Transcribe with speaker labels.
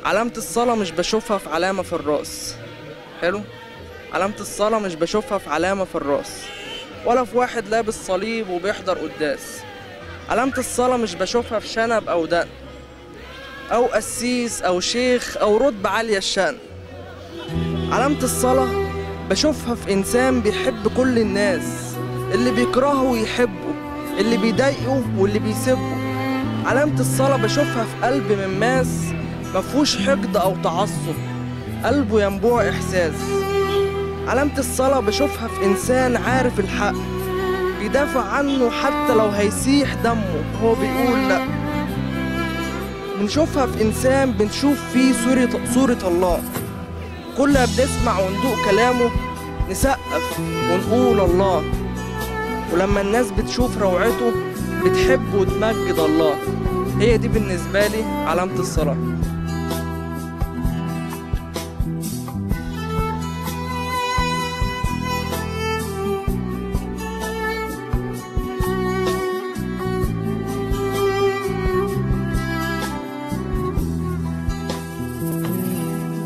Speaker 1: علامة الصلاة مش بشوفها في علامة في الراس. حلو. علامة الصلاة مش بشوفها في علامة في الراس ولا في واحد لابس صليب وبيحضر قداس. علامة الصلاة مش بشوفها في شنب أو دقن أو قسيس أو شيخ أو رتبة عالية الشأن. علامة الصلاة بشوفها في إنسان بيحب كل الناس، اللي بيكرهه ويحبه، اللي بيضايقه واللي بيسبه. علامة الصلاة بشوفها في قلب من ماس مفهوش حقد أو تعصب، قلبه ينبوع إحساس. علامة الصلاة بشوفها في إنسان عارف الحق، بيدافع عنه حتى لو هيسيح دمه هو بيقول لأ. بنشوفها في إنسان بنشوف فيه صورة الله، كل ما بنسمع وندوق كلامه نسقف ونقول الله، ولما الناس بتشوف روعته بتحب وتمجد الله. هي دي بالنسبة لي علامة الصلاة.